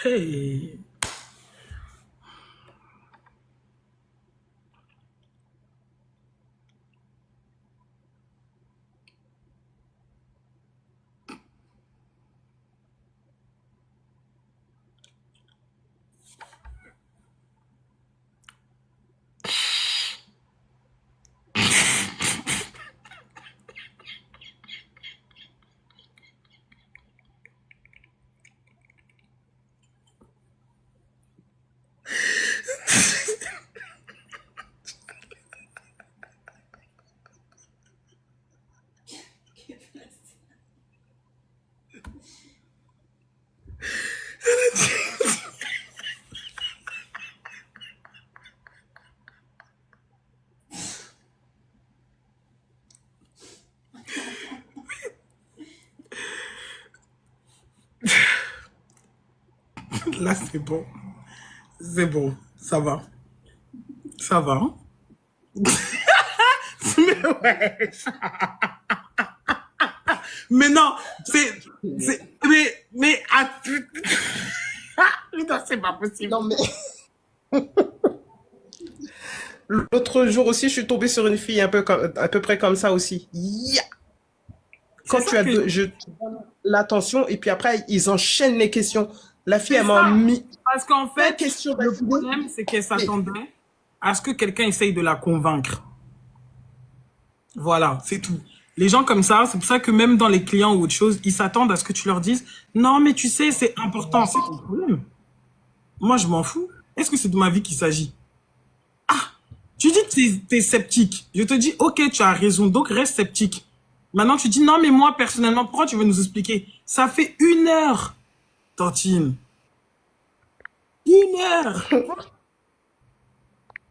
Hey. Là, c'est bon. C'est bon. Ça va. Ça va. Mais ouais. Mais non, non, c'est pas possible. Non, mais l'autre jour aussi, je suis tombée sur une fille un peu à peu près comme ça aussi. Yeah. C'est Quand ça tu as que, je te donne l'attention et puis après, ils enchaînent les questions. La fille, c'est elle m'a ça. mis Parce qu'en plein de fait, questions le d'affilée. problème, c'est qu'elle Et s'attendait à ce que quelqu'un essaye de la convaincre. Voilà, c'est tout. Les gens comme ça, c'est pour ça que même dans les clients ou autre chose, ils s'attendent à ce que tu leur dises, non, mais tu sais, c'est important, c'est ton problème. Moi, je m'en fous. Est-ce que c'est de ma vie qu'il s'agit? Tu dis que t'es sceptique. Je te dis, ok, tu as raison, donc reste sceptique. Maintenant, tu dis, non, mais moi, personnellement, pourquoi tu veux nous expliquer? Ça fait 1 heure, Tantine. 1 heure.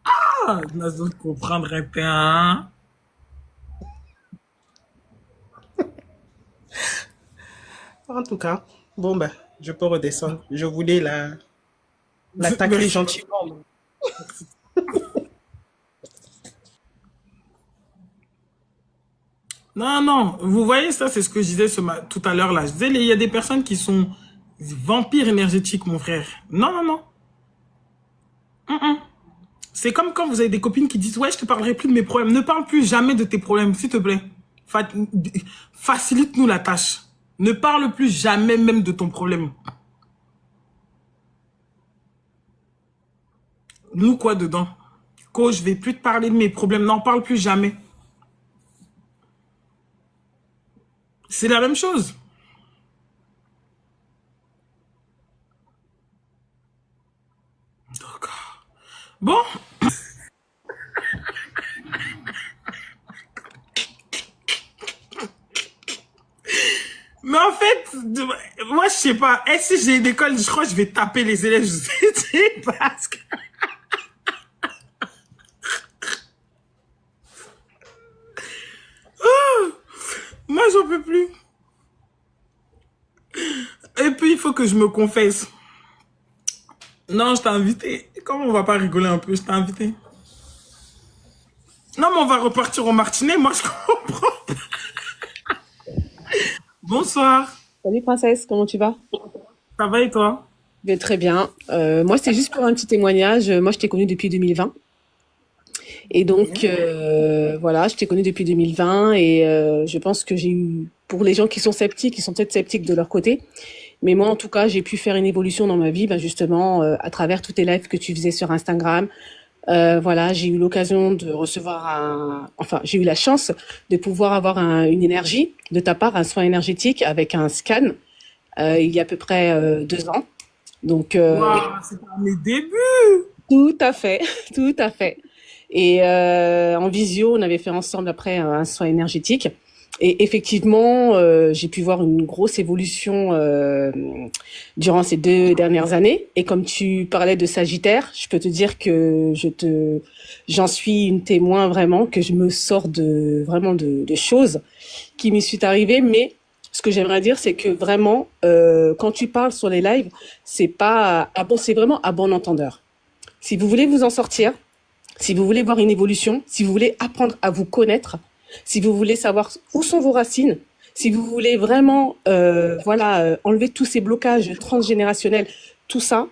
Ah, Nazo de comprendre un peu, hein? en tout cas, bon ben, je peux redescendre. Je voulais la tacler Merci. gentiment. Non, non, vous voyez, ça, c'est ce que je disais tout à l'heure, là. Je disais, il y a des personnes qui sont vampires énergétiques, mon frère. Non, non, non. C'est comme quand vous avez des copines qui disent, ouais, je te parlerai plus de mes problèmes. Ne parle plus jamais de tes problèmes, s'il te plaît. Fa- Facilite-nous la tâche. Ne parle plus jamais même de ton problème. Nous, quoi dedans? Quoi, je vais plus te parler de mes problèmes. N'en parle plus jamais. C'est la même chose. D'accord. Bon, mais en fait, moi, je sais pas. Et si j'ai une école, je crois que je vais taper les élèves. Je sais, parce que moi, j'en peux plus. Et puis, il faut que je me confesse. Non, je t'ai invité. Comment on va pas rigoler un peu? Je t'ai invité. Non, mais on va repartir au martinet. Moi, je comprends. Bonsoir. Salut princesse, comment tu vas? Ça va et toi? Je vais très bien. Moi, c'était juste pour un petit témoignage. Moi, je t'ai connue depuis 2020. Et donc, voilà, je t'ai connue depuis 2020 et je pense que j'ai eu, pour les gens qui sont sceptiques, ils sont peut-être sceptiques de leur côté. Mais moi, en tout cas, j'ai pu faire une évolution dans ma vie, ben justement, à travers tous tes lives que tu faisais sur Instagram. Voilà, j'ai eu l'occasion de recevoir enfin, j'ai eu la chance de pouvoir avoir une énergie de ta part, un soin énergétique avec un scan, il y a à peu près 2 ans. Donc, Waouh, c'est à mes débuts. tout à fait, tout à fait. Et en visio, on avait fait ensemble après un soin énergétique. Et effectivement, j'ai pu voir une grosse évolution durant ces 2 dernières années. Et comme tu parlais de Sagittaire, je peux te dire que j'en suis une témoin vraiment, que je me sors vraiment de choses qui m'y sont arrivées. Mais ce que j'aimerais dire, c'est que vraiment, quand tu parles sur les lives, c'est vraiment à bon entendeur. Si vous voulez vous en sortir, si vous voulez voir une évolution, si vous voulez apprendre à vous connaître, si vous voulez savoir où sont vos racines, Si vous voulez vraiment, voilà, enlever tous ces blocages transgénérationnels, tout ça,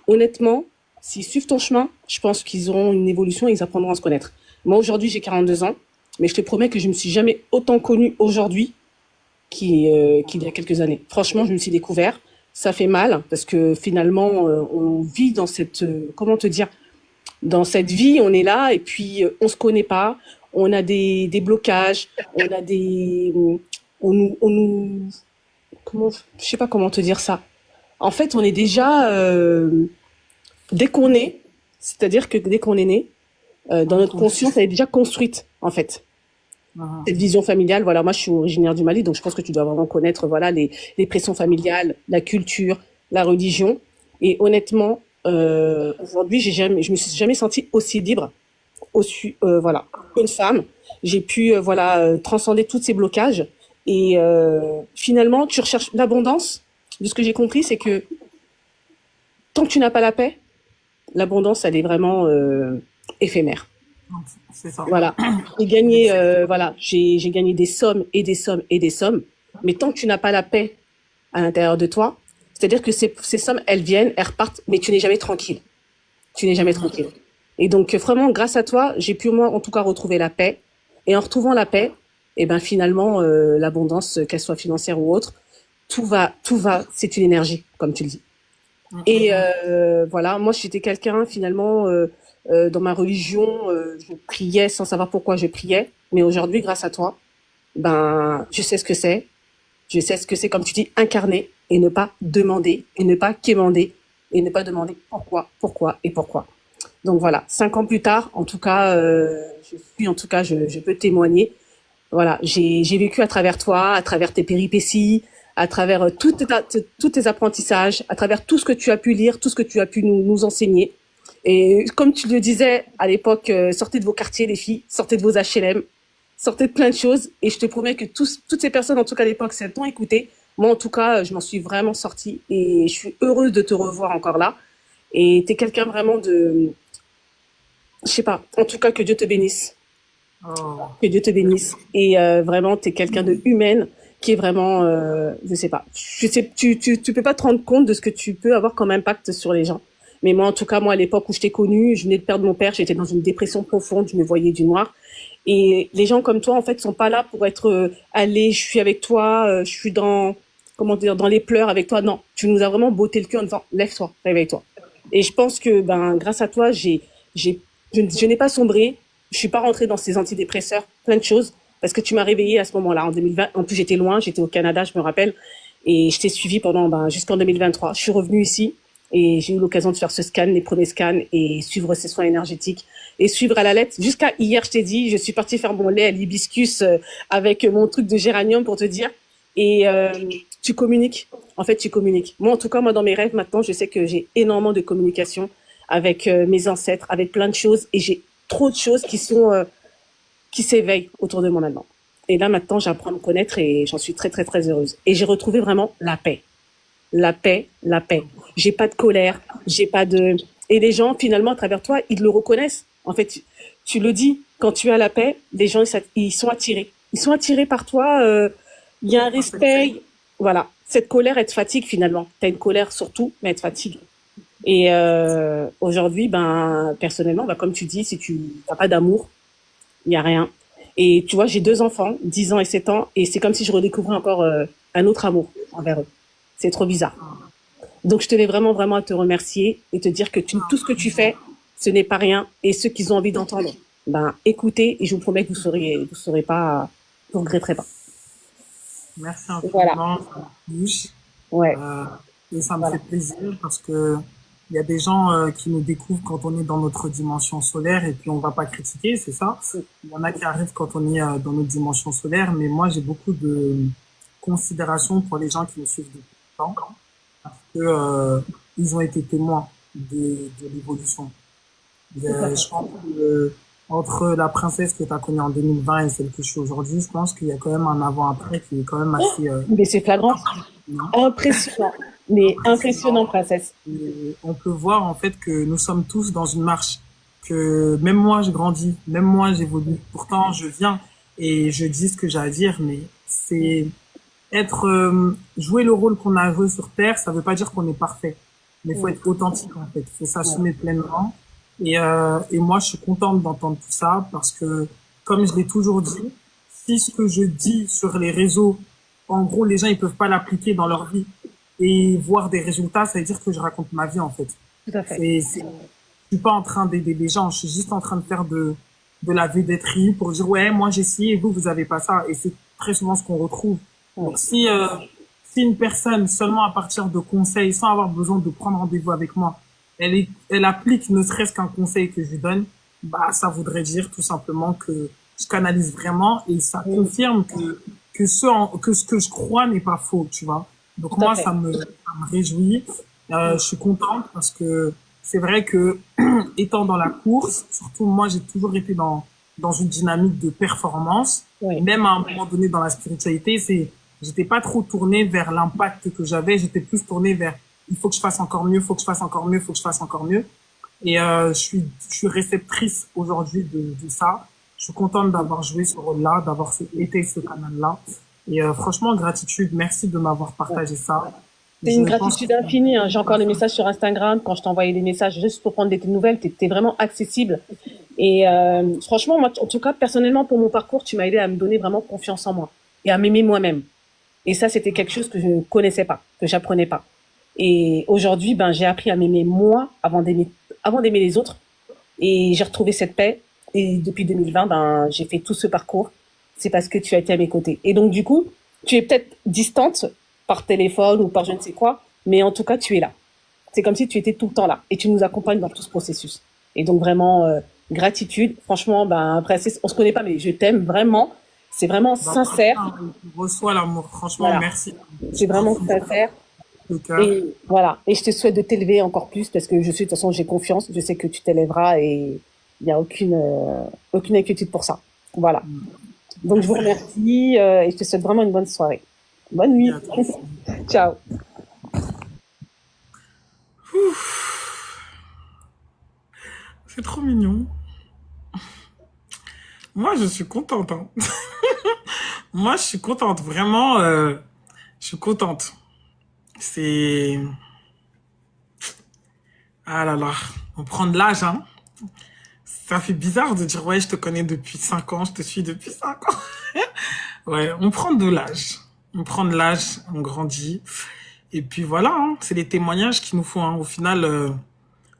honnêtement, s'ils suivent ton chemin, je pense qu'ils auront une évolution et ils apprendront à se connaître. Moi, aujourd'hui, j'ai 42 ans, mais je te promets que je me suis jamais autant connue aujourd'hui qu'il y a quelques années. Franchement, je me suis découvert. Ça fait mal parce que finalement, on vit dans cette, comment te dire, dans cette vie, on est là et puis on se connaît pas. On a des blocages, on a des, on nous, comment, je sais pas comment te dire ça. En fait, on est déjà, dès qu'on est, c'est-à-dire que dès qu'on est né, dans notre conscience, elle est déjà construite, en fait. Ah, Cette vision familiale, voilà, moi je suis originaire du Mali, donc je pense que tu dois vraiment connaître, voilà, les pressions familiales, la culture, la religion. Et honnêtement, aujourd'hui, je me suis jamais sentie aussi libre, aussi, voilà, une femme. J'ai pu, voilà, transcender tous ces blocages. Et finalement, tu recherches l'abondance. De ce que j'ai compris, c'est que tant que tu n'as pas la paix, l'abondance, elle est vraiment éphémère. c'est ça. Voilà. J'ai gagné, voilà, j'ai gagné des sommes et des sommes et des sommes. Mais tant que tu n'as pas la paix à l'intérieur de toi, c'est-à-dire que ces sommes, elles viennent, elles repartent, mais tu n'es jamais tranquille. Tu n'es jamais tranquille. Et donc, vraiment, grâce à toi, j'ai pu, moi, en tout cas, retrouver la paix. Et en retrouvant la paix, et ben, finalement, l'abondance, qu'elle soit financière ou autre, tout va, c'est une énergie, comme tu le dis. Et voilà, moi j'étais quelqu'un finalement dans ma religion, je priais sans savoir pourquoi je priais, mais aujourd'hui grâce à toi, ben je sais ce que c'est, je sais ce que c'est comme tu dis incarner et ne pas demander et ne pas quémander et ne pas demander pourquoi et pourquoi. Donc voilà, 5 ans plus tard, en tout cas, je peux témoigner. Voilà, j'ai vécu à travers toi, à travers tes péripéties, à travers tous tes apprentissages, à travers tout ce que tu as pu lire, tout ce que tu as pu nous enseigner. Et comme tu le disais à l'époque, sortez de vos quartiers, les filles, sortez de vos HLM, sortez de plein de choses. Et je te promets que toutes ces personnes, en tout cas à l'époque, si elles t'ont écouté, moi en tout cas, je m'en suis vraiment sortie et je suis heureuse de te revoir encore là. Et t'es quelqu'un vraiment de, je sais pas, en tout cas que Dieu te bénisse. Oh, Que Dieu te bénisse. Et vraiment, tu es quelqu'un de humaine qui est vraiment, je sais pas, tu peux pas te rendre compte de ce que tu peux avoir comme impact sur les gens. Mais moi, en tout cas, moi, à l'époque où je t'ai connue, je venais de perdre mon père, j'étais dans une dépression profonde, je me voyais du noir. Et les gens comme toi, en fait, sont pas là pour être, allez, je suis avec toi, je suis dans, comment dire, dans les pleurs avec toi. Non, tu nous as vraiment botté le cul en disant, lève-toi, réveille-toi. Et je pense que, ben, grâce à toi, je n'ai pas sombré, je suis pas rentrée dans ces antidépresseurs, plein de choses, parce que tu m'as réveillée à ce moment-là, en 2020. En plus, j'étais loin, j'étais au Canada, je me rappelle, et je t'ai suivi pendant, ben, jusqu'en 2023. Je suis revenue ici, et j'ai eu l'occasion de faire ce scan, les premiers scans, et suivre ces soins énergétiques, et suivre à la lettre. Jusqu'à hier, je t'ai dit, je suis partie faire mon lait à l'hibiscus avec mon truc de géranium pour te dire, et tu communiques. En fait, tu communiques. Moi, en tout cas, moi, dans mes rêves, maintenant, je sais que j'ai énormément de communication avec mes ancêtres, avec plein de choses, et j'ai trop de choses qui s'éveillent autour de moi maintenant. Et là, maintenant, j'apprends à me connaître et j'en suis très, très, très heureuse. Et j'ai retrouvé vraiment la paix. La paix, la paix. J'ai pas de colère, j'ai pas de... Et les gens, finalement, à travers toi, ils le reconnaissent. En fait, tu le dis, quand tu as la paix, les gens, ils sont attirés. Ils sont attirés par toi, il y a un respect. Voilà. Cette colère, elle te fatigue, finalement. Tu as une colère surtout, mais elle te fatigue. Et aujourd'hui, ben, personnellement, ben, comme tu dis, si tu n'as pas d'amour, il y a rien. Et tu vois, j'ai 2 enfants, 10 ans et 7 ans, et c'est comme si je redécouvrais encore un autre amour envers eux. C'est trop bizarre. Donc, je tenais vraiment, vraiment à te remercier et te dire que tout ce que tu fais, ce n'est pas rien. Et ceux qui ont envie d'entendre, ben, écoutez, et je vous promets que vous serez pas, vous regretterez pas. merci Voilà. infiniment, ça me touche. Ouais. Et ça me Voilà. fait plaisir parce que il y a des gens qui nous découvrent quand on est dans notre dimension solaire et puis on va pas critiquer, c'est ça. Il y en a qui arrivent quand on est dans notre dimension solaire, mais moi j'ai beaucoup de considération pour les gens qui me suivent depuis longtemps parce que ils ont été témoins de l'évolution. Je pense que entre la princesse que tu as connue en 2020 et celle que je suis aujourd'hui, je pense qu'il y a quand même un avant-après qui est quand même assez Mais c'est flagrant. non. Impressionnant. Mais impressionnant, princesse. Et on peut voir en fait que nous sommes tous dans une marche, que même moi je grandis, même moi j'évolue. Pourtant je viens et je dis ce que j'ai à dire, mais c'est jouer le rôle qu'on a joué sur Terre, ça veut pas dire qu'on est parfait. Mais il faut être authentique, en fait. Il faut s'assumer pleinement. Et moi, je suis contente d'entendre tout ça parce que, comme je l'ai toujours dit, si ce que je dis sur les réseaux, en gros, les gens, ils peuvent pas l'appliquer dans leur vie et voir des résultats, ça veut dire que je raconte ma vie, en fait. Tout à fait. Je suis pas en train d'aider les gens, je suis juste en train de faire de la védetterie pour dire, ouais, moi, j'ai ci et vous, vous avez pas ça. Et c'est très souvent ce qu'on retrouve. Donc, si une personne, seulement à partir de conseils, sans avoir besoin de prendre rendez-vous avec moi, elle applique ne serait-ce qu'un conseil que je lui donne, bah, ça voudrait dire tout simplement que je canalise vraiment et ça confirme que ce que je crois n'est pas faux, tu vois. Donc Tout à moi, fait. ça me réjouit. Je suis contente parce que c'est vrai que étant dans la course, surtout moi, j'ai toujours été dans une dynamique de performance. Oui. Même à un moment donné dans la spiritualité, j'étais pas trop tournée vers l'impact que j'avais, j'étais plus tournée vers il faut que je fasse encore mieux, faut que je fasse encore mieux, faut que je fasse encore mieux. Et je suis réceptrice aujourd'hui de ça. Je suis contente d'avoir joué ce rôle-là, d'avoir été ce canal-là. Et franchement, gratitude, merci de m'avoir partagé ça. C'est Je une pense gratitude infinie, hein. J'ai encore des messages sur Instagram quand je t'envoyais des messages juste pour prendre des nouvelles. T'es vraiment accessible. Et franchement, moi, en tout cas, personnellement, pour mon parcours, tu m'as aidé à me donner vraiment confiance en moi et à m'aimer moi-même. Et ça, c'était quelque chose que je ne connaissais pas, que j'apprenais pas. Et aujourd'hui, ben, j'ai appris à m'aimer moi avant d'aimer les autres. Et j'ai retrouvé cette paix. Et depuis 2020, ben, j'ai fait tout ce parcours. C'est parce que tu as été à mes côtés. Et donc, du coup, tu es peut-être distante par téléphone ou par je ne sais quoi, mais en tout cas, tu es là. C'est comme si tu étais tout le temps là. Et tu nous accompagnes dans tout ce processus. Et donc, vraiment, gratitude. Franchement, ben, après, on se connaît pas, mais je t'aime vraiment. C'est vraiment sincère. je reçois l'amour. Franchement, Voilà. merci. C'est vraiment sincère. Le cœur. Et voilà. Et je te souhaite de t'élever encore plus parce que je suis, de toute façon, j'ai confiance. Je sais que tu t'élèveras et il n'y a aucune inquiétude pour ça. Voilà. Donc, je vous remercie et je te souhaite vraiment une bonne soirée. Bonne nuit. Ciao. C'est trop mignon. Moi, je suis contente. Hein. Moi, je suis contente. Vraiment, je suis contente. C'est... Ah là là, on prend de l'âge, hein. Ça fait bizarre de dire, ouais, je te connais depuis 5 ans, je te suis depuis 5 ans. Ouais, on prend de l'âge. On prend de l'âge, on grandit. Et puis voilà, hein, c'est les témoignages qu'il nous faut. Hein. Au final,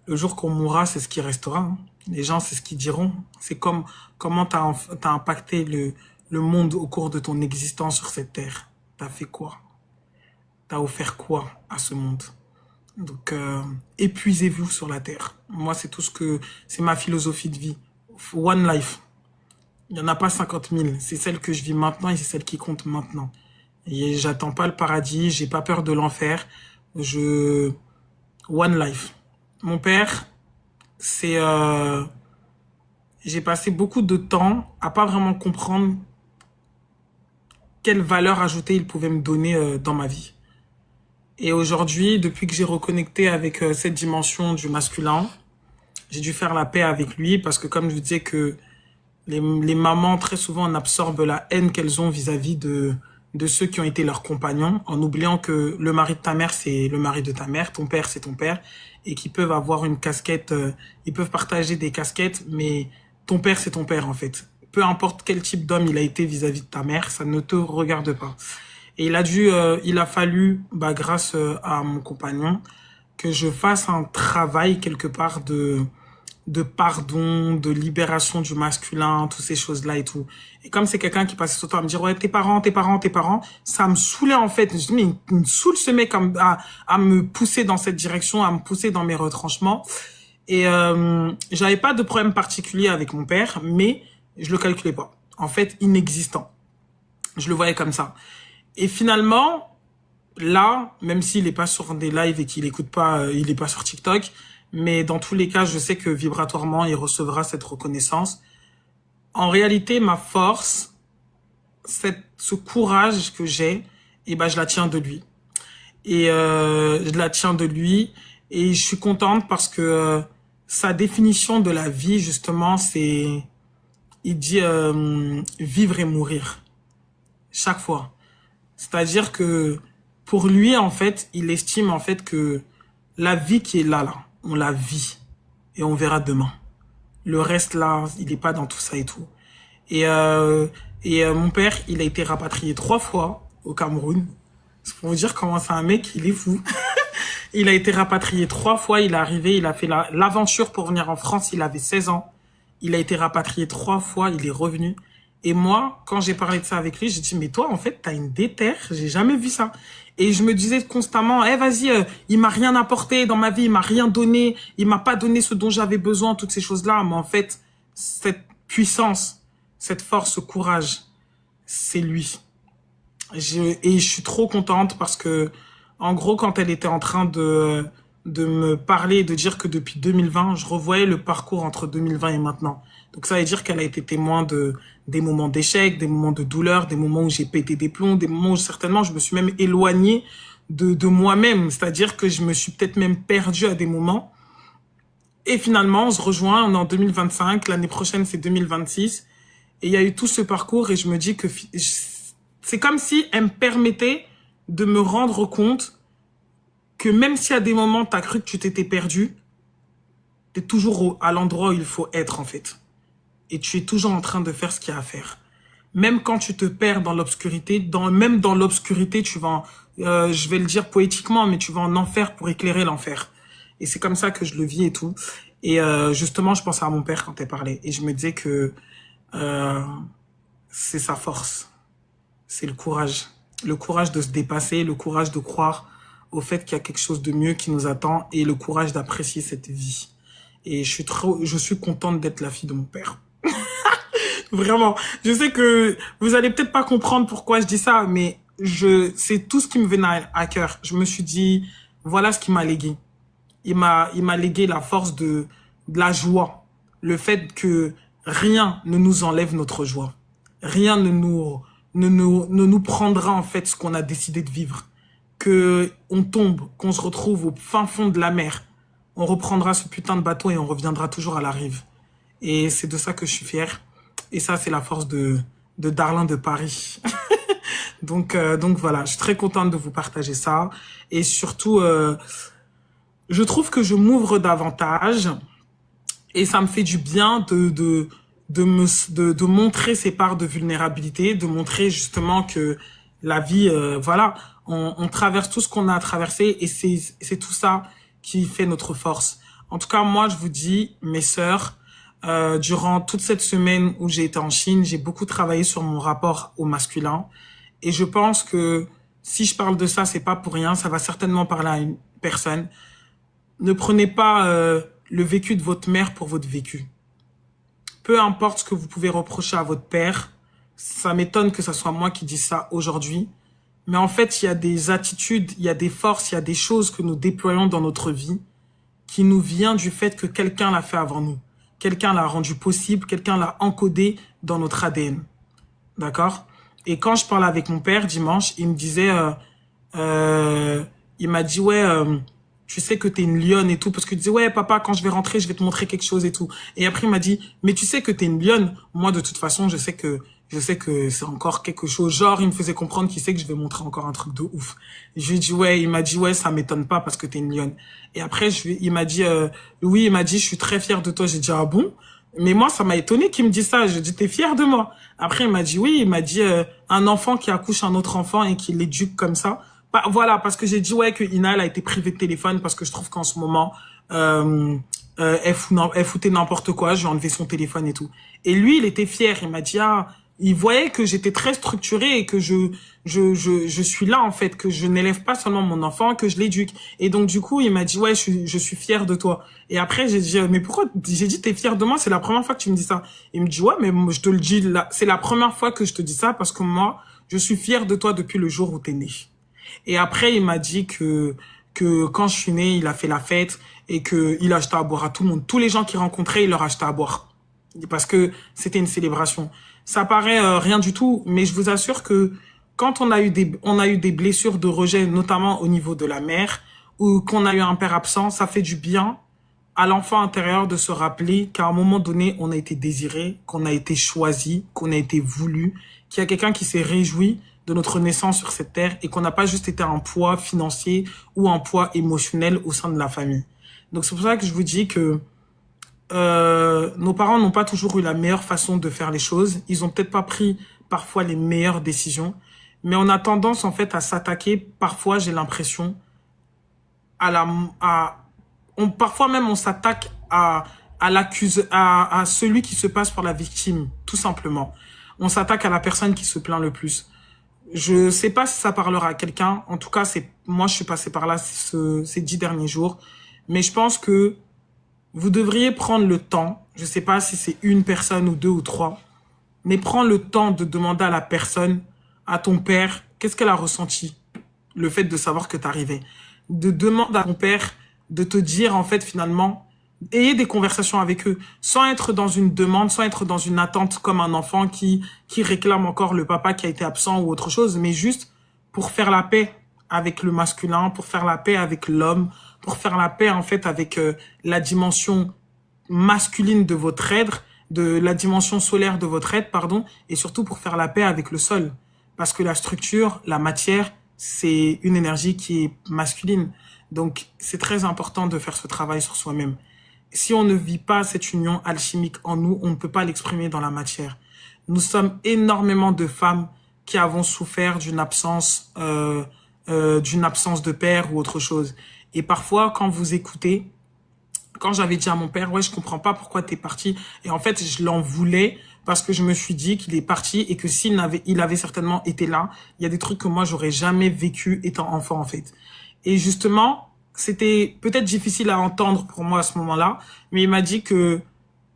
le jour qu'on mourra, c'est ce qui restera. Hein. Les gens, c'est ce qu'ils diront. C'est comme comment t'as impacté le monde au cours de ton existence sur cette terre. T'as fait quoi? T'as offert quoi à ce monde? Donc, épuisez-vous sur la terre. Moi, c'est ma philosophie de vie. One life. Il n'y en a pas 50 000. C'est celle que je vis maintenant et c'est celle qui compte maintenant. Et j'attends pas le paradis, j'ai pas peur de l'enfer. One life. Mon père, c'est, j'ai passé beaucoup de temps à pas vraiment comprendre quelle valeur ajoutée il pouvait me donner dans ma vie. Et aujourd'hui, depuis que j'ai reconnecté avec cette dimension du masculin, j'ai dû faire la paix avec lui parce que comme je vous disais que les mamans, très souvent, on absorbe la haine qu'elles ont vis-à-vis de ceux qui ont été leurs compagnons, en oubliant que le mari de ta mère, c'est le mari de ta mère, ton père, c'est ton père, et qu'ils peuvent avoir une casquette, ils peuvent partager des casquettes, mais ton père, c'est ton père, en fait. Peu importe quel type d'homme il a été vis-à-vis de ta mère, ça ne te regarde pas. Et il a fallu, grâce à mon compagnon, que je fasse un travail quelque part de pardon, de libération du masculin, toutes ces choses-là et tout. Et comme c'est quelqu'un qui passait son temps à me dire, ouais, tes parents, ça me saoulait en fait. Je dis, mais il me saoule ce mec à me pousser dans cette direction, à me pousser dans mes retranchements. Et j'avais pas de problème particulier avec mon père, mais je le calculais pas. En fait, inexistant. Je le voyais comme ça. Et finalement, là, même s'il est pas sur des lives et qu'il écoute pas, il est pas sur TikTok, mais dans tous les cas, je sais que vibratoirement, il recevra cette reconnaissance. En réalité, ma force, ce courage que j'ai, je la tiens de lui. Et je la tiens de lui. Et je suis contente parce que sa définition de la vie, justement, c'est... Il dit vivre et mourir. Chaque fois. C'est-à-dire que pour lui, en fait, il estime en fait que la vie qui est là, on la vit et on verra demain. Le reste là, il n'est pas dans tout ça et tout. Et mon père, il a été rapatrié 3 fois au Cameroun. C'est pour vous dire comment c'est un mec, il est fou. Il a été rapatrié 3 fois, il est arrivé, il a fait l'aventure pour venir en France, il avait 16 ans. Il a été rapatrié 3 fois, il est revenu. Et moi, quand j'ai parlé de ça avec lui, j'ai dit, mais toi, en fait, t'as une déterre, j'ai jamais vu ça. Et je me disais constamment, vas-y, il m'a rien apporté dans ma vie, il m'a rien donné, il m'a pas donné ce dont j'avais besoin, toutes ces choses-là. Mais en fait, cette puissance, cette force, ce courage, c'est lui. Et je suis trop contente parce que, en gros, quand elle était en train de me parler et de dire que depuis 2020, je revoyais le parcours entre 2020 et maintenant. Donc ça veut dire qu'elle a été témoin des moments d'échec, des moments de douleur, des moments où j'ai pété des plombs, des moments où certainement je me suis même éloignée de moi-même. C'est-à-dire que je me suis peut-être même perdue à des moments. Et finalement, on se rejoint, on est en 2025, l'année prochaine c'est 2026. Et il y a eu tout ce parcours et je me dis que c'est comme si elle me permettait de me rendre compte que même si à des moments t'as cru que tu t'étais perdu, t'es toujours à l'endroit où il faut être en fait. Et tu es toujours en train de faire ce qu'il y a à faire. Même quand tu te perds dans l'obscurité, même dans l'obscurité, tu vas, je vais le dire poétiquement, mais tu vas en enfer pour éclairer l'enfer. Et c'est comme ça que je le vis et tout. Et justement, je pensais à mon père quand elle parlait. Et je me disais que c'est sa force. C'est le courage. Le courage de se dépasser, le courage de croire au fait qu'il y a quelque chose de mieux qui nous attend et le courage d'apprécier cette vie. Et je suis contente d'être la fille de mon père. Vraiment. Je sais que vous allez peut-être pas comprendre pourquoi je dis ça, mais c'est tout ce qui me venait à cœur. Je me suis dit, voilà ce qu'il m'a légué. Il m'a légué la force de la joie. Le fait que rien ne nous enlève notre joie. Rien ne nous prendra, en fait, ce qu'on a décidé de vivre. Que on tombe, qu'on se retrouve au fin fond de la mer. On reprendra ce putain de bateau et on reviendra toujours à la rive. Et c'est de ça que je suis fier. Et ça, c'est la force de Darlin de Paris. Donc voilà, je suis très contente de vous partager ça. Et surtout, je trouve que je m'ouvre davantage. Et ça me fait du bien de montrer ces parts de vulnérabilité, de montrer justement que la vie, voilà, on traverse tout ce qu'on a à traverser et c'est tout ça qui fait notre force. En tout cas, moi, je vous dis, mes sœurs, durant toute cette semaine où j'ai été en Chine, j'ai beaucoup travaillé sur mon rapport au masculin. Et je pense que si je parle de ça, c'est pas pour rien. Ça va certainement parler à une personne. Ne prenez pas le vécu de votre mère pour votre vécu. Peu importe ce que vous pouvez reprocher à votre père, ça m'étonne que ce soit moi qui dise ça aujourd'hui. Mais en fait, il y a des attitudes, il y a des forces, il y a des choses que nous déployons dans notre vie qui nous vient du fait que quelqu'un l'a fait avant nous. Quelqu'un l'a rendu possible, quelqu'un l'a encodé dans notre ADN. D'accord? Et quand je parlais avec mon père dimanche, il me disait, il m'a dit, ouais, tu sais que t'es une lionne et tout, parce qu'il disait, ouais, papa, quand je vais rentrer, je vais te montrer quelque chose et tout. Et après, il m'a dit, mais tu sais que t'es une lionne. Moi, de toute façon, je sais que c'est encore quelque chose. Genre, il me faisait comprendre qu'il sait que je vais montrer encore un truc de ouf. Je lui ai dit, ouais, il m'a dit, ouais, ça m'étonne pas parce que t'es une lionne. Et après, il m'a dit, oui, il m'a dit, je suis très fier de toi. J'ai dit, ah bon? Mais moi, ça m'a étonné qu'il me dise ça. Je dis, t'es fier de moi? Après, il m'a dit, oui, il m'a dit, un enfant qui accouche un autre enfant et qui l'éduque comme ça. Bah, voilà, parce que j'ai dit, ouais, que Ina, elle a été privée de téléphone parce que je trouve qu'en ce moment, elle foutait n'importe quoi. Je lui ai enlevé son téléphone et tout. Et lui, il était fier. Il m'a dit, ah, il voyait que j'étais très structurée et que je suis là, en fait, que je n'élève pas seulement mon enfant, que je l'éduque. Et donc, du coup, il m'a dit, ouais, je suis fière de toi. Et après, j'ai dit, mais pourquoi? J'ai dit, t'es fière de moi? C'est la première fois que tu me dis ça. Il me dit, ouais, mais je te le dis là, c'est la première fois que je te dis ça parce que moi, je suis fière de toi depuis le jour où t'es né. Et après, il m'a dit que quand je suis né, il a fait la fête et que il achetait à boire à tout le monde. Tous les gens qu'il rencontrait, il leur achetait à boire. Parce que c'était une célébration. Ça paraît rien du tout, mais je vous assure que quand on a eu des blessures de rejet, notamment au niveau de la mère, ou qu'on a eu un père absent, ça fait du bien à l'enfant intérieur de se rappeler qu'à un moment donné, on a été désiré, qu'on a été choisi, qu'on a été voulu, qu'il y a quelqu'un qui s'est réjoui de notre naissance sur cette terre et qu'on n'a pas juste été un poids financier ou un poids émotionnel au sein de la famille. Donc c'est pour ça que je vous dis que nos parents n'ont pas toujours eu la meilleure façon de faire les choses. Ils ont peut-être pas pris parfois les meilleures décisions, mais on a tendance en fait à s'attaquer. Parfois, j'ai l'impression parfois même on s'attaque à celui qui se passe pour la victime, tout simplement. On s'attaque à la personne qui se plaint le plus. Je sais pas si ça parlera à quelqu'un. En tout cas, moi, je suis passé par là ces 10 derniers jours. Mais je pense que vous devriez prendre le temps. Je sais pas si c'est une personne ou deux ou trois. Mais prends le temps de demander à la personne, à ton père, qu'est-ce qu'elle a ressenti? Le fait de savoir que t'arrivais. De demander à ton père de te dire, en fait, finalement, ayez des conversations avec eux, sans être dans une demande, sans être dans une attente comme un enfant qui réclame encore le papa qui a été absent ou autre chose, mais juste pour faire la paix avec le masculin, pour faire la paix avec l'homme, pour faire la paix, en fait, avec la dimension masculine de votre être, de la dimension solaire de votre être, pardon, et surtout pour faire la paix avec le sol. Parce que la structure, la matière, c'est une énergie qui est masculine. Donc, c'est très important de faire ce travail sur soi-même. Si on ne vit pas cette union alchimique en nous, on ne peut pas l'exprimer dans la matière. Nous sommes énormément de femmes qui avons souffert d'une absence de père ou autre chose. Et parfois, quand vous écoutez, quand j'avais dit à mon père, ouais, je comprends pas pourquoi t'es parti. Et en fait, je l'en voulais parce que je me suis dit qu'il est parti et que il avait certainement été là. Il y a des trucs que moi, j'aurais jamais vécu étant enfant, en fait. Et justement, c'était peut-être difficile à entendre pour moi à ce moment-là, mais il m'a dit que,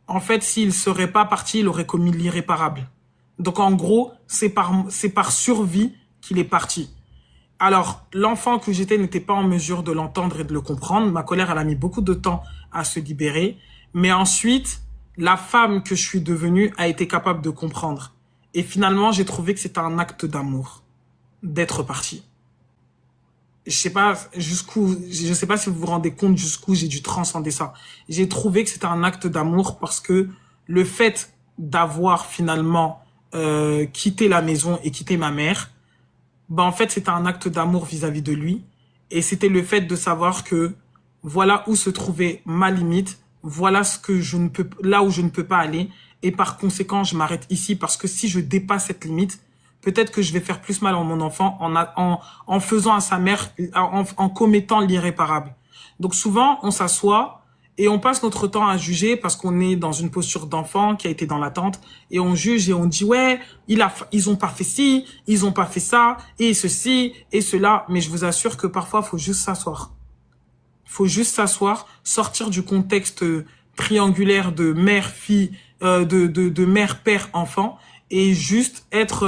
en fait, s'il serait pas parti, il aurait commis l'irréparable. Donc, en gros, c'est par survie qu'il est parti. Alors, l'enfant que j'étais n'était pas en mesure de l'entendre et de le comprendre. Ma colère, elle a mis beaucoup de temps à se libérer. Mais ensuite, la femme que je suis devenue a été capable de comprendre. Et finalement, j'ai trouvé que c'était un acte d'amour d'être parti. Je sais pas si vous vous rendez compte jusqu'où j'ai dû transcender ça. J'ai trouvé que c'était un acte d'amour parce que le fait d'avoir finalement quitté la maison et quitté ma mère, en fait, c'était un acte d'amour vis-à-vis de lui. Et c'était le fait de savoir que voilà où se trouvait ma limite, voilà là où je ne peux pas aller. Et par conséquent, je m'arrête ici parce que si je dépasse cette limite, peut-être que je vais faire plus mal à mon enfant en faisant à sa mère, en commettant l'irréparable. Donc souvent, on s'assoit et on passe notre temps à juger parce qu'on est dans une posture d'enfant qui a été dans l'attente et on juge et on dit ouais, ils ont pas fait ci, ils ont pas fait ça et ceci et cela. Mais je vous assure que parfois, faut juste s'asseoir. Faut juste s'asseoir, sortir du contexte triangulaire de mère, fille, de mère, père, enfant et juste être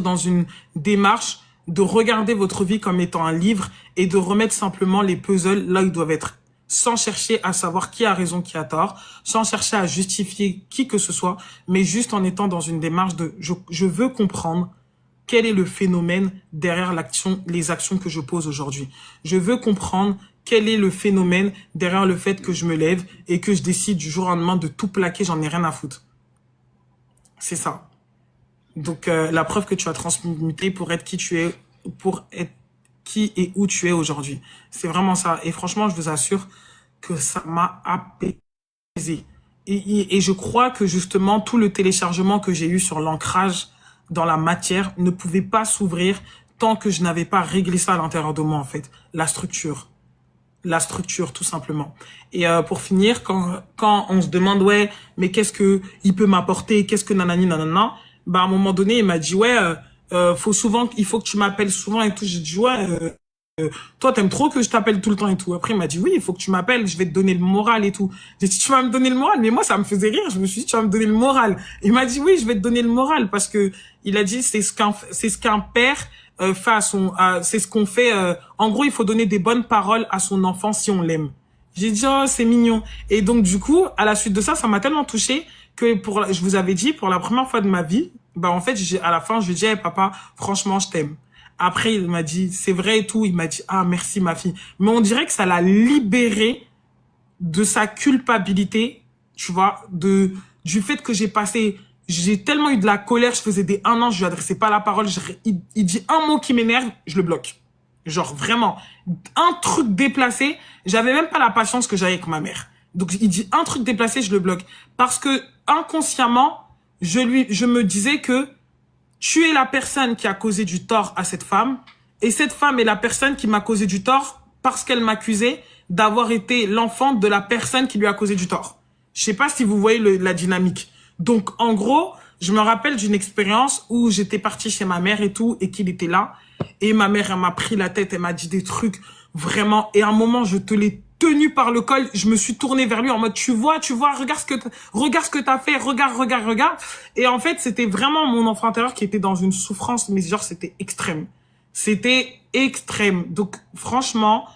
dans une démarche de regarder votre vie comme étant un livre et de remettre simplement les puzzles là où ils doivent être, sans chercher à savoir qui a raison, qui a tort, sans chercher à justifier qui que ce soit, mais juste en étant dans une démarche de je veux comprendre quel est le phénomène derrière les actions que je pose aujourd'hui. Je veux comprendre quel est le phénomène derrière le fait que je me lève et que je décide du jour au lendemain de tout plaquer, j'en ai rien à foutre. C'est ça. Donc, la preuve que tu as transmuté pour être qui et où tu es aujourd'hui. C'est vraiment ça. Et franchement, je vous assure que ça m'a apaisé. Et je crois que justement, tout le téléchargement que j'ai eu sur l'ancrage dans la matière ne pouvait pas s'ouvrir tant que je n'avais pas réglé ça à l'intérieur de moi, en fait. La structure, tout simplement. Et pour finir, quand on se demande ouais, mais qu'est-ce que il peut m'apporter, qu'est-ce que nanani nanana, à un moment donné, il m'a dit ouais, il faut que tu m'appelles souvent et tout. J'ai dit ouais, toi t'aimes trop que je t'appelle tout le temps et tout. Après il m'a dit oui, il faut que tu m'appelles, je vais te donner le moral et tout. J'ai dit tu vas me donner le moral, mais moi ça me faisait rire. Je me suis dit tu vas me donner le moral. Il m'a dit oui, je vais te donner le moral parce que il a dit c'est ce qu'un père c'est ce qu'on fait. En gros, il faut donner des bonnes paroles à son enfant si on l'aime. J'ai dit oh c'est mignon. Et donc du coup, à la suite de ça, ça m'a tellement touchée que je vous avais dit pour la première fois de ma vie, en fait, à la fin, je lui ai dit hey, papa, franchement, je t'aime. Après, il m'a dit c'est vrai et tout. Il m'a dit ah merci ma fille. Mais on dirait que ça l'a libéré de sa culpabilité, tu vois, du fait que j'ai passé J'ai tellement eu de la colère, je faisais des 1 an, je lui adressais pas la parole. Il dit un mot qui m'énerve, je le bloque. Genre vraiment, un truc déplacé, j'avais même pas la patience que j'avais avec ma mère. Donc il dit un truc déplacé, je le bloque. Parce que inconsciemment, je me disais que tu es la personne qui a causé du tort à cette femme, et cette femme est la personne qui m'a causé du tort parce qu'elle m'accusait d'avoir été l'enfant de la personne qui lui a causé du tort. Je sais pas si vous voyez la dynamique. Donc, en gros, je me rappelle d'une expérience où j'étais partie chez ma mère et tout, et qu'il était là. Et ma mère, elle m'a pris la tête, elle m'a dit des trucs, vraiment. Et à un moment, je te l'ai tenu par le col, je me suis tournée vers lui en mode, tu vois, regarde ce que t'as fait, regarde. Et en fait, c'était vraiment mon enfant intérieur qui était dans une souffrance, mais genre, c'était extrême. C'était extrême. Donc, franchement,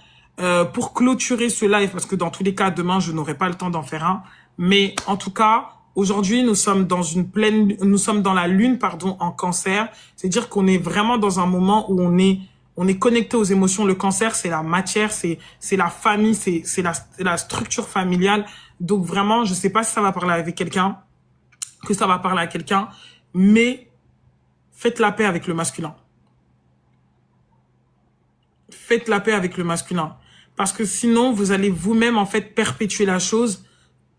pour clôturer ce live, parce que dans tous les cas, demain, je n'aurai pas le temps d'en faire un, mais en tout cas, aujourd'hui, nous sommes dans la lune, pardon, en cancer. C'est-à-dire qu'on est vraiment dans un moment où on est connecté aux émotions. Le cancer, c'est la matière, c'est la famille, c'est la structure familiale. Donc vraiment, je sais pas si ça va parler avec quelqu'un, que ça va parler à quelqu'un, mais faites la paix avec le masculin. Faites la paix avec le masculin. Parce que sinon, vous allez vous-même, en fait, perpétuer la chose.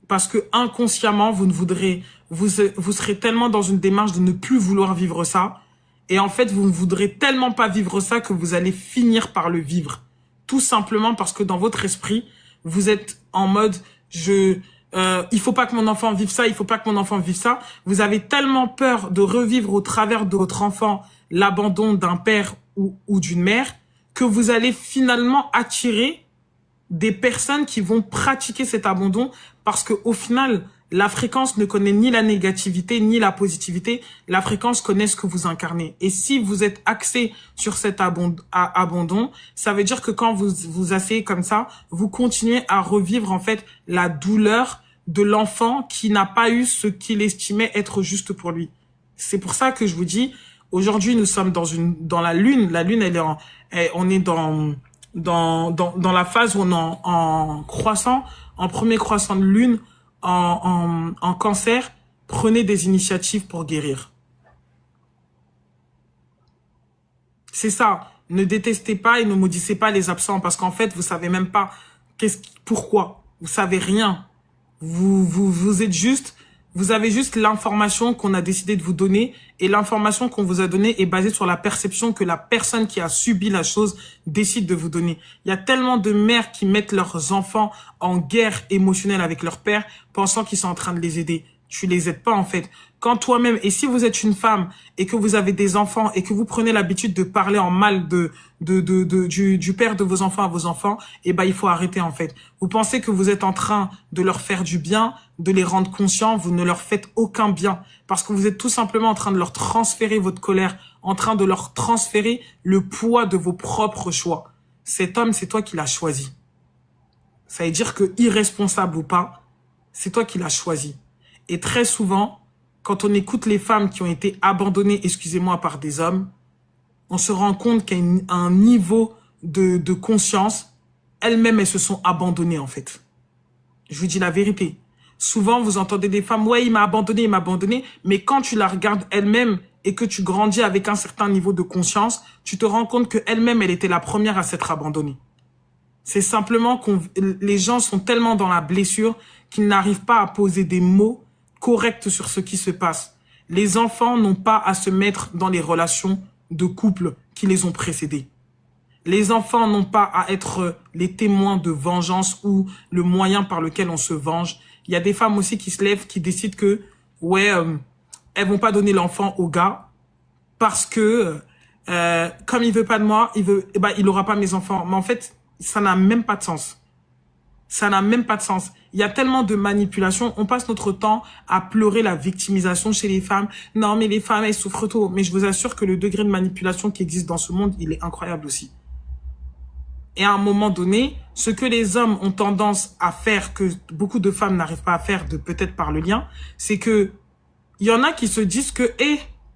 Parce que inconsciemment, vous serez tellement dans une démarche de ne plus vouloir vivre ça. Et en fait, vous ne voudrez tellement pas vivre ça que vous allez finir par le vivre. Tout simplement parce que dans votre esprit, vous êtes en mode, il faut pas que mon enfant vive ça, il faut pas que mon enfant vive ça. Vous avez tellement peur de revivre au travers de votre enfant l'abandon d'un père ou d'une mère que vous allez finalement attirer des personnes qui vont pratiquer cet abandon parce que au final, la fréquence ne connaît ni la négativité ni la positivité. La fréquence connaît ce que vous incarnez. Et si vous êtes axé sur cet abandon, ça veut dire que quand vous vous asseyez comme ça, vous continuez à revivre en fait la douleur de l'enfant qui n'a pas eu ce qu'il estimait être juste pour lui. C'est pour ça que je vous dis, aujourd'hui nous sommes dans la lune. La lune, on est dans la phase où on est en croissant, en premier croissant de lune, en cancer. Prenez des initiatives pour guérir. C'est ça. Ne détestez pas et ne maudissez pas les absents parce qu'en fait, vous savez même pas pourquoi. Vous savez rien. Vous êtes juste, vous avez juste l'information qu'on a décidé de vous donner et l'information qu'on vous a donnée est basée sur la perception que la personne qui a subi la chose décide de vous donner. Il y a tellement de mères qui mettent leurs enfants en guerre émotionnelle avec leur père pensant qu'ils sont en train de les aider. Tu les aides pas en fait. Quand toi-même, et si vous êtes une femme et que vous avez des enfants et que vous prenez l'habitude de parler en mal du père de vos enfants à vos enfants, eh ben il faut arrêter en fait. Vous pensez que vous êtes en train de leur faire du bien, de les rendre conscients, vous ne leur faites aucun bien parce que vous êtes tout simplement en train de leur transférer votre colère, en train de leur transférer le poids de vos propres choix. Cet homme, c'est toi qui l'as choisi. Ça veut dire que irresponsable ou pas, c'est toi qui l'as choisi. Et très souvent, quand on écoute les femmes qui ont été abandonnées, excusez-moi, par des hommes, on se rend compte qu'à un niveau de conscience, elles-mêmes, elles se sont abandonnées, en fait. Je vous dis la vérité. Souvent, vous entendez des femmes, ouais, il m'a abandonné, mais quand tu la regardes elle-même et que tu grandis avec un certain niveau de conscience, tu te rends compte qu'elle-même, elle était la première à s'être abandonnée. C'est simplement les gens sont tellement dans la blessure qu'ils n'arrivent pas à poser des mots corrects sur ce qui se passe. Les enfants n'ont pas à se mettre dans les relations de couple qui les ont précédés. Les enfants n'ont pas à être les témoins de vengeance ou le moyen par lequel on se venge. Il y a des femmes aussi qui se lèvent, qui décident que, ouais, elles vont pas donner l'enfant au gars parce que, comme il veut pas de moi, il aura pas mes enfants. Mais en fait, ça n'a même pas de sens. Ça n'a même pas de sens. Il y a tellement de manipulation. On passe notre temps à pleurer la victimisation chez les femmes. Non, mais les femmes, elles souffrent trop. Mais je vous assure que le degré de manipulation qui existe dans ce monde, il est incroyable aussi. Et à un moment donné, ce que les hommes ont tendance à faire, que beaucoup de femmes n'arrivent pas à faire, peut-être par le lien, c'est que il y en a qui se disent que,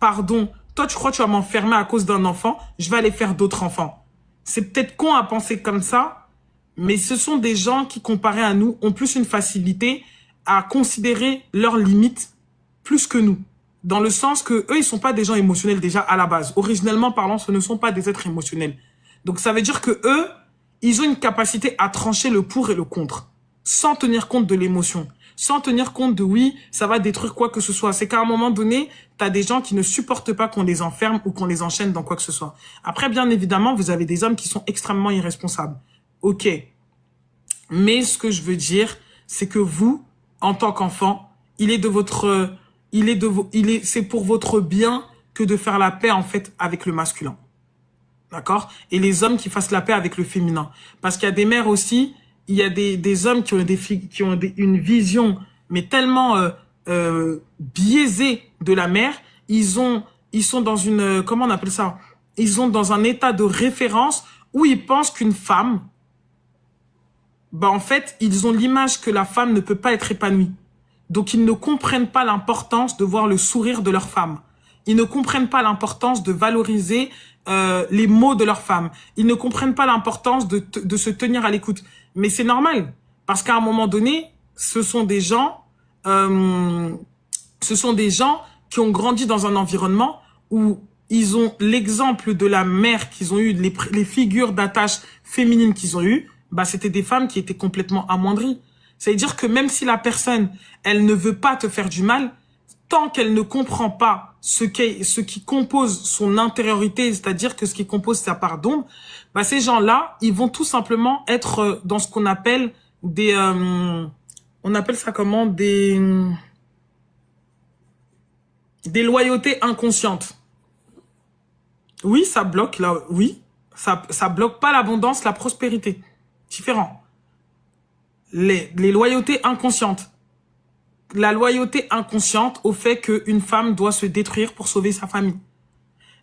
pardon, toi tu crois que tu vas m'enfermer à cause d'un enfant, je vais aller faire d'autres enfants. C'est peut-être con à penser comme ça, mais ce sont des gens qui, comparés à nous, ont plus une facilité à considérer leurs limites plus que nous. Dans le sens que eux, ils sont pas des gens émotionnels déjà à la base. Originellement parlant, ce ne sont pas des êtres émotionnels. Donc ça veut dire que eux, ils ont une capacité à trancher le pour et le contre, sans tenir compte de l'émotion, sans tenir compte de oui, ça va détruire quoi que ce soit. C'est qu'à un moment donné, tu as des gens qui ne supportent pas qu'on les enferme ou qu'on les enchaîne dans quoi que ce soit. Après, bien évidemment, vous avez des hommes qui sont extrêmement irresponsables. Ok. Mais ce que je veux dire, c'est que vous, en tant qu'enfant, c'est pour votre bien que de faire la paix, en fait, avec le masculin. D'accord? Et les hommes qui fassent la paix avec le féminin. Parce qu'il y a des mères aussi, il y a des hommes qui ont une vision, mais tellement biaisée de la mère. Ils sont dans une, comment on appelle ça? Ils sont dans un état de référence où ils pensent qu'une femme, bah en fait, ils ont l'image que la femme ne peut pas être épanouie. Donc, ils ne comprennent pas l'importance de voir le sourire de leur femme. Ils ne comprennent pas l'importance de valoriser les mots de leur femme. Ils ne comprennent pas l'importance de se tenir à l'écoute. Mais c'est normal, parce qu'à un moment donné, ce sont des gens qui ont grandi dans un environnement où ils ont l'exemple de la mère qu'ils ont eu, les figures d'attache féminines qu'ils ont eues, bah c'était des femmes qui étaient complètement amoindries. Ça veut dire que même si la personne, elle ne veut pas te faire du mal, tant qu'elle ne comprend pas ce qui compose son intériorité, c'est-à-dire que ce qui compose sa part d'ombre, bah ces gens-là, ils vont tout simplement être dans ce qu'on appelle on appelle ça comment, des loyautés inconscientes. Oui, ça bloque là, oui, ça bloque pas l'abondance, la prospérité. Différent. Les loyautés inconscientes. La loyauté inconsciente au fait qu'une femme doit se détruire pour sauver sa famille.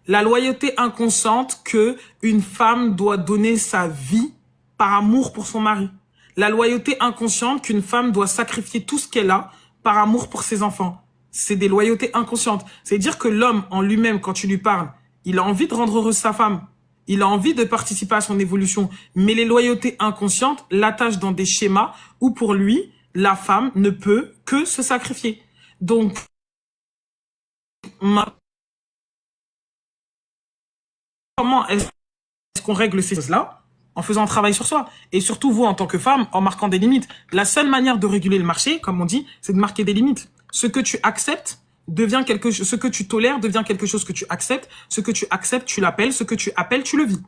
La loyauté inconsciente que une femme doit donner sa vie par amour pour son mari. La loyauté inconsciente qu'une femme doit sacrifier tout ce qu'elle a par amour pour ses enfants. C'est des loyautés inconscientes. C'est-à-dire que l'homme en lui-même, quand tu lui parles, il a envie de rendre heureuse sa femme. Il a envie de participer à son évolution. Mais les loyautés inconscientes l'attachent dans des schémas où pour lui, la femme ne peut que se sacrifier. Donc, comment est-ce qu'on règle ces choses-là? En faisant un travail sur soi. Et surtout, vous, en tant que femme, en marquant des limites. La seule manière de réguler le marché, comme on dit, c'est de marquer des limites. Ce que tu acceptes devient quelque chose, ce que tu tolères devient quelque chose que tu acceptes. Ce que tu acceptes, tu l'appelles. Ce que tu appelles, tu le vis.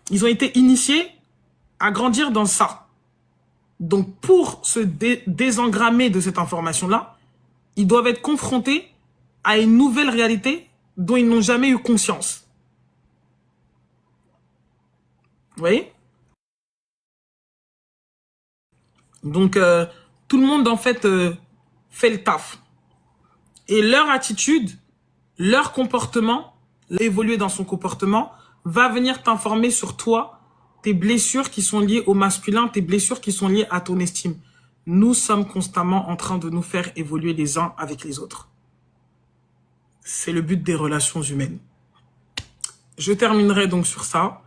Ils ont été initiés à grandir dans ça. Donc, pour se désengrammer de cette information-là, ils doivent être confrontés à une nouvelle réalité dont ils n'ont jamais eu conscience. Vous voyez? Donc, tout le monde, en fait, fait le taf. Et leur attitude, leur comportement, évoluer dans son comportement, va venir t'informer sur toi, tes blessures qui sont liées au masculin, tes blessures qui sont liées à ton estime. Nous sommes constamment en train de nous faire évoluer les uns avec les autres. C'est le but des relations humaines. Je terminerai donc sur ça,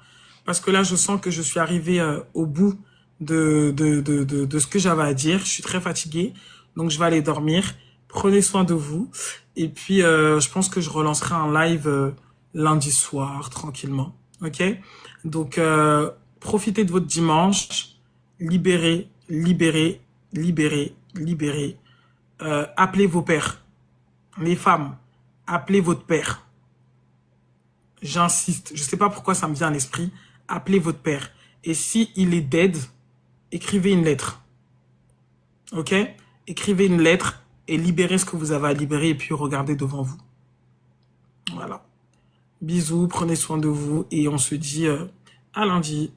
parce que là, je sens que je suis arrivé au bout de ce que j'avais à dire. Je suis très fatiguée, donc je vais aller dormir. Prenez soin de vous. Et puis, je pense que je relancerai un live lundi soir, tranquillement. Ok? Donc, profitez de votre dimanche. Libérez, libérez, libérez, libérez. Appelez vos pères. Les femmes, appelez votre père. J'insiste. Je sais pas pourquoi ça me vient à l'esprit. Appelez votre père. Et si il est dead, écrivez une lettre. Ok? Écrivez une lettre et libérez ce que vous avez à libérer et puis regardez devant vous. Voilà. Bisous, prenez soin de vous et on se dit à lundi.